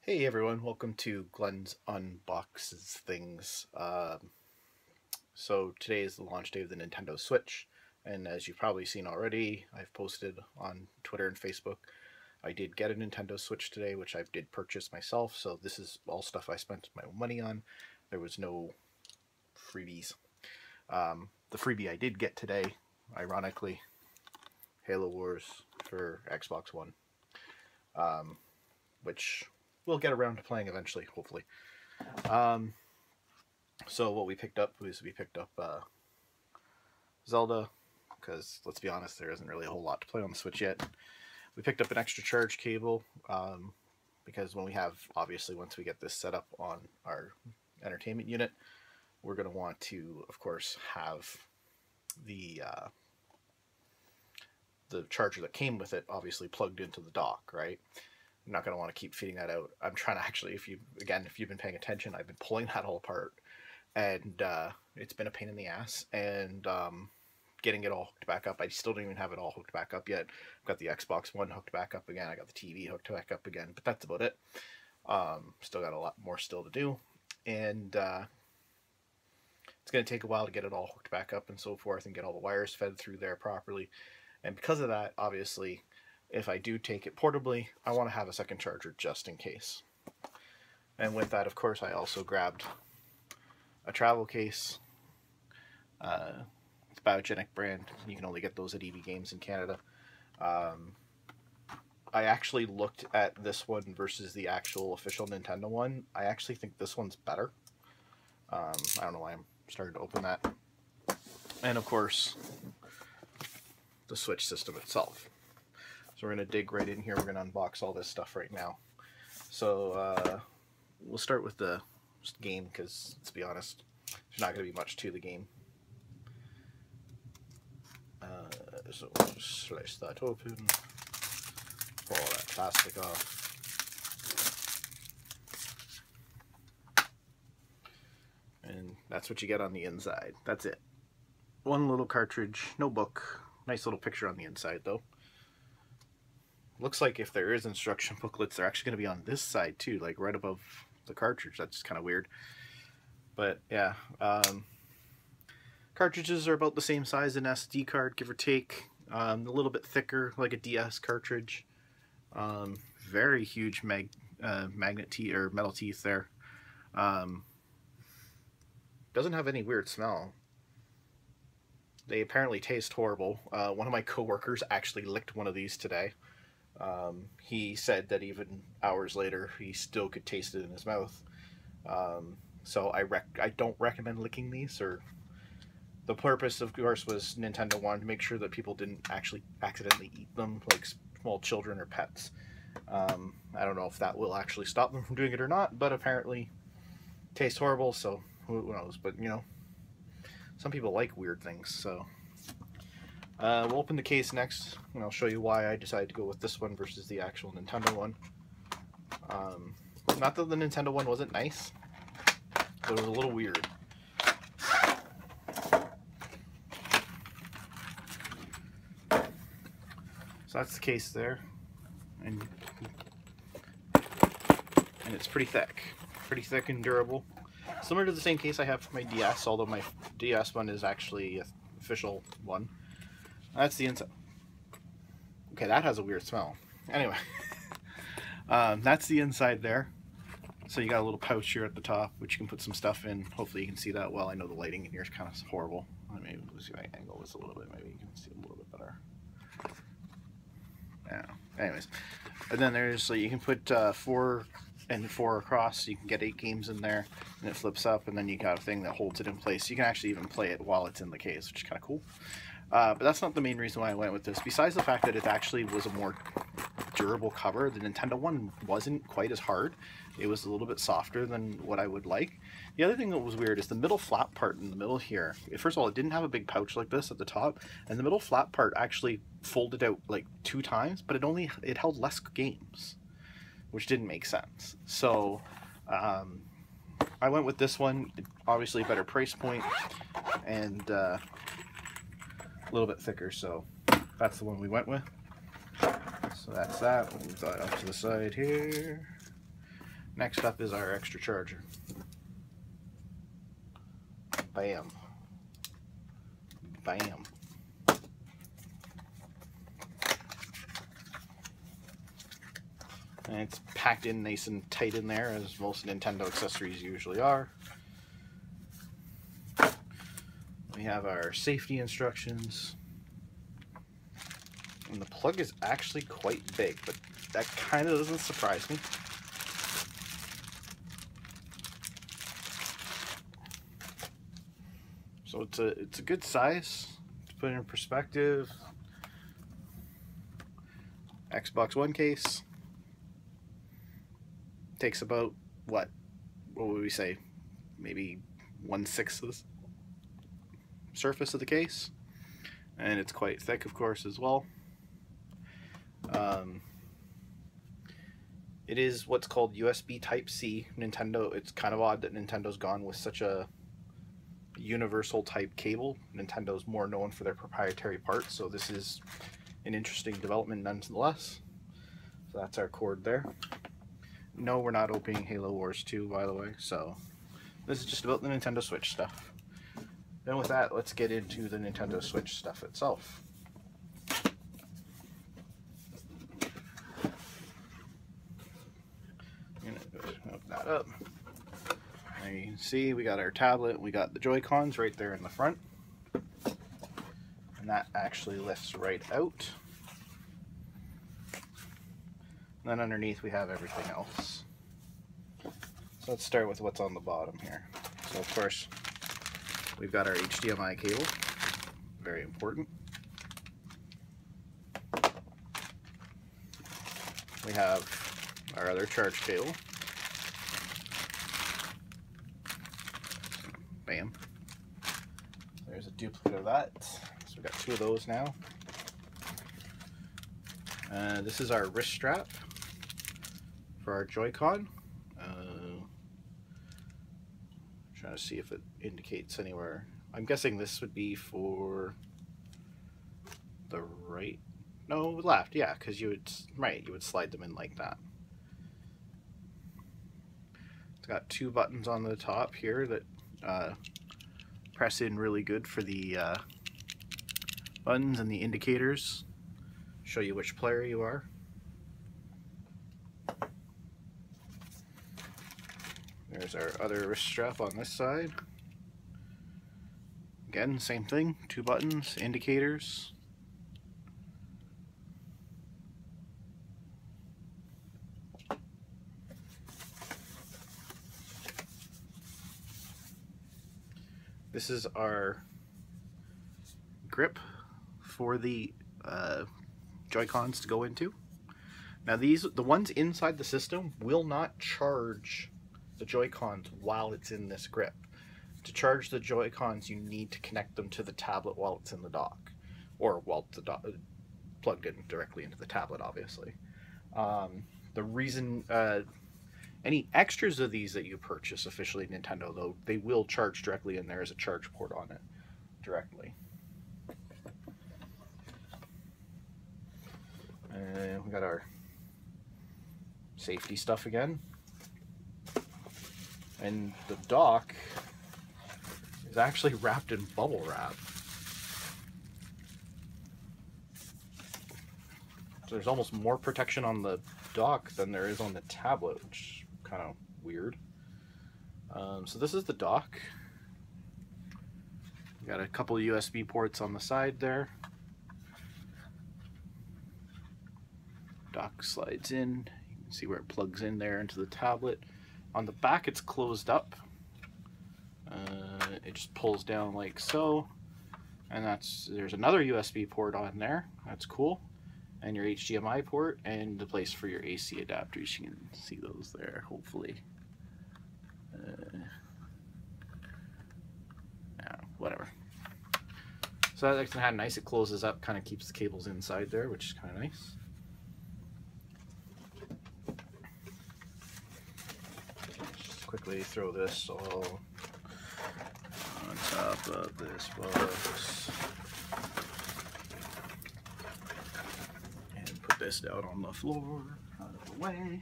Hey everyone, welcome to Glen's Unboxes Things. So today is the launch day of the Nintendo Switch, and as you've probably seen already, I've posted on Twitter and Facebook. I did get a Nintendo Switch today, which I did purchase myself, so this is all stuff I spent my money on. There was no freebies. The freebie I did get today, ironically, Halo Wars for Xbox One, which we'll get around to playing eventually, hopefully. So what we picked up was Zelda, because let's be honest, there isn't really a whole lot to play on the Switch yet. We picked up an extra charge cable, because when we have, obviously, once we get this set up on our entertainment unit, we're going to want to, of course, have the charger that came with it obviously plugged into the dock, right? I'm not going to want to keep feeding that out. I'm trying to actually, if you've been paying attention, I've been pulling that all apart, and it's been a pain in the ass, and getting it all hooked back up. I still don't even have it all hooked back up yet. I've got the Xbox One hooked back up again. I got the TV hooked back up again, but that's about it. Still got a lot more still to do, and it's going to take a while to get it all hooked back up and so forth, and get all the wires fed through there properly. And because of that, obviously, if I do take it portably, I want to have a second charger just in case. And with that, of course, I also grabbed a travel case. It's Biogenic brand. You can only get those at EB Games in Canada. I actually looked at this one versus the actual official Nintendo one. I actually think this one's better. I don't know why I'm starting to open that. And of course, the Switch system itself. So we're going to dig right in here. We're going to unbox all this stuff right now. So we'll start with the game, because let's be honest, there's not going to be much to the game. So slice that open, pull all that plastic off. And that's what you get on the inside. That's it. One little cartridge, no book. Nice little picture on the inside though. Looks like if there is instruction booklets, they're actually going to be on this side too, like right above the cartridge. That's kind of weird. But yeah, cartridges are about the same size as an SD card, give or take. A little bit thicker, like a DS cartridge. Very huge magnet teeth or metal teeth there. Doesn't have any weird smell. They apparently taste horrible. One of my coworkers actually licked one of these today. He said that even hours later, he still could taste it in his mouth. So I don't recommend licking these. Or the purpose, of course, was Nintendo wanted to make sure that people didn't actually accidentally eat them, like small children or pets. I don't know if that will actually stop them from doing it or not, but apparently it tastes horrible, so who knows. But, you know, some people like weird things, so... we'll open the case next, and I'll show you why I decided to go with this one versus the actual Nintendo one. Not that the Nintendo one wasn't nice, but it was a little weird. So that's the case there, and it's pretty thick and durable. Similar to the same case I have for my DS, although my DS one is actually an official one. That's the inside. Okay, that has a weird smell. Anyway, that's the inside there. So you got a little pouch here at the top, which you can put some stuff in. Hopefully you can see that well. I know the lighting in here is kind of horrible. Let me see if I angle this a little bit. Maybe you can see a little bit better. Yeah. Anyways, and then there's, so you can put 4 and 4 across, so you can get 8 games in there, and it flips up, and then you got a thing that holds it in place. You can actually even play it while it's in the case, which is kind of cool. But that's not the main reason why I went with this. Besides the fact that it actually was a more durable cover, the Nintendo one wasn't quite as hard. It was a little bit softer than what I would like. The other thing that was weird is the middle flap part in the middle here. First of all, it didn't have a big pouch like this at the top, and the middle flap part actually folded out like 2 times, but it held less games, which didn't make sense. So I went with this one. Obviously a better price point, and a little bit thicker, so that's the one we went with. So that's that. We'll move that off to the side here. Next up is our extra charger. Bam. Bam. And it's packed in nice and tight in there, as most Nintendo accessories usually are. We have our safety instructions. And the plug is actually quite big, but that kind of doesn't surprise me. So it's a good size to put it in perspective. Xbox One case takes about what would we say? Maybe 1/6 of the surface of the case, and it's quite thick, of course, as well. It is what's called USB Type-C. Nintendo. It's kind of odd that Nintendo's gone with such a universal type cable. Nintendo's more known for their proprietary parts, so this is an interesting development nonetheless. So that's our cord there. No, we're not opening Halo Wars 2, by the way, so this is just about the Nintendo Switch stuff. Then with that, let's get into the Nintendo Switch stuff itself. I'm gonna open that up. And you can see we got our tablet, we got the Joy-Cons right there in the front. And that actually lifts right out. And then underneath we have everything else. So let's start with what's on the bottom here. So of course, we've got our HDMI cable, very important. We have our other charge cable. Bam. There's a duplicate of that. So we've got 2 of those now. This is our wrist strap for our Joy-Con. Trying to see if it indicates anywhere. I'm guessing this would be for the right, no, left, yeah, because you would slide them in like that. It's got 2 buttons on the top here that press in really good for the buttons and the indicators. Show you which player you are. There's our other wrist strap on this side. Again, same thing, 2 buttons, indicators. This is our grip for the Joy-Cons to go into. Now the ones inside the system will not charge the Joy-Cons while it's in this grip. To charge the Joy-Cons, you need to connect them to the tablet while it's in the dock, or while the dock plugged in directly into the tablet, obviously. The reason any extras of these that you purchase officially Nintendo, though, they will charge directly, and there is a charge port on it directly. And we got our safety stuff again. And the dock is actually wrapped in bubble wrap. So there's almost more protection on the dock than there is on the tablet, which is kind of weird. So this is the dock. We got a couple of USB ports on the side there. Dock slides in. You can see where it plugs in there into the tablet. On the back, it's closed up. It just pulls down like so, and there's another USB port on there. That's cool, and your HDMI port, and the place for your AC adapters. You can see those there, hopefully. Yeah, whatever. So that's kind of nice. It closes up, kind of keeps the cables inside there, which is kind of nice. Quickly throw this all on top of this box and put this down on the floor out of the way.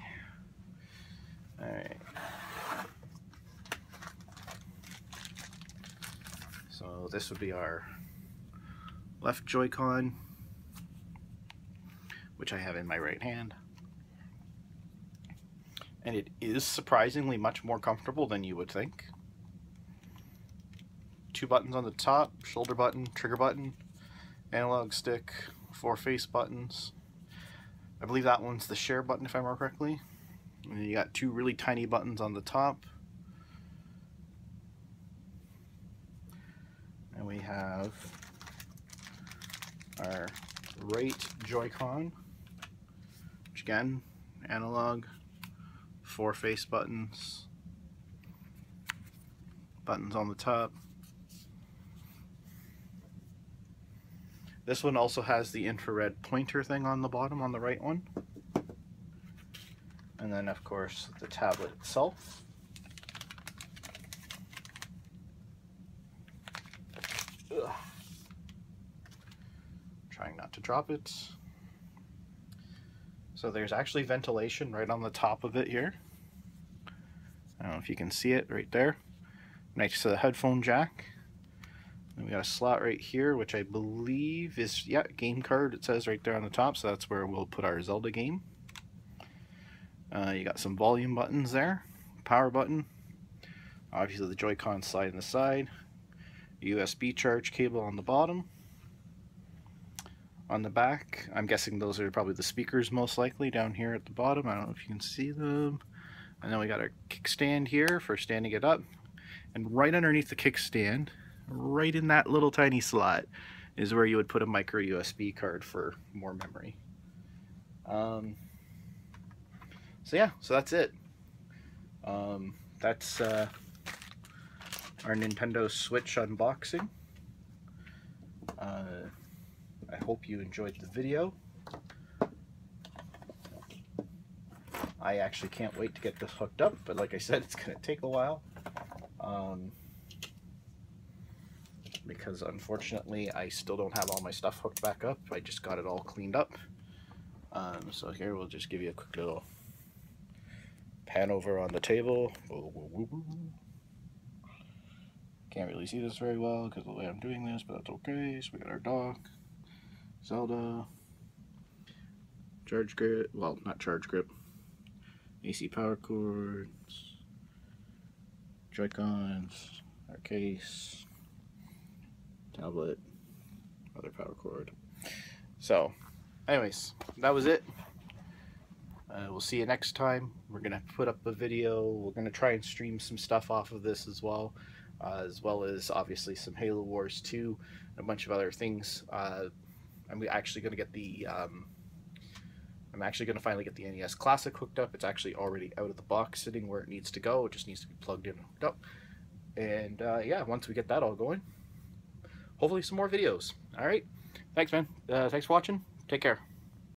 Alright. So this would be our left Joy-Con, which I have in my right hand. And it is surprisingly much more comfortable than you would think. 2 buttons on the top, shoulder button, trigger button, analog stick, 4 face buttons. I believe that one's the share button if I remember correctly. And then you got 2 really tiny buttons on the top. And we have our right Joy-Con, which again, analog, 4 face buttons, buttons on the top. This one also has the infrared pointer thing on the bottom on the right one. And then of course the tablet itself. Ugh. Trying not to drop it. So there's actually ventilation right on the top of it here. I don't know if you can see it right there, next to the headphone jack. And we got a slot right here, which I believe is, yeah, game card. It says right there on the top, so that's where we'll put our Zelda game. You got some volume buttons there, power button, obviously the Joy-Con slide on the side, USB charge cable on the bottom. On the back, I'm guessing those are probably the speakers most likely down here at the bottom. I don't know if you can see them. And then we got our kickstand here for standing it up. And right underneath the kickstand, right in that little tiny slot, is where you would put a micro USB card for more memory. So yeah, so that's it. That's our Nintendo Switch unboxing. I hope you enjoyed the video. I actually can't wait to get this hooked up, but like I said, it's going to take a while. Because unfortunately I still don't have all my stuff hooked back up. I just got it all cleaned up. So here we'll just give you a quick little pan over on the table. Can't really see this very well because of the way I'm doing this, but that's okay. So we got our dock, Zelda, charge grip, well, not charge grip, AC power cords, Joy-Cons, our case, tablet, other power cord. So anyways, that was it. We'll see you next time. We're gonna put up a video. We're gonna try and stream some stuff off of this as well as obviously some Halo Wars 2 and a bunch of other things. I'm actually gonna get the I'm actually gonna finally get the NES Classic hooked up. It's actually already out of the box, sitting where it needs to go. It just needs to be plugged in and hooked up. And yeah, once we get that all going, hopefully some more videos. All right, thanks, man. Thanks for watching. Take care.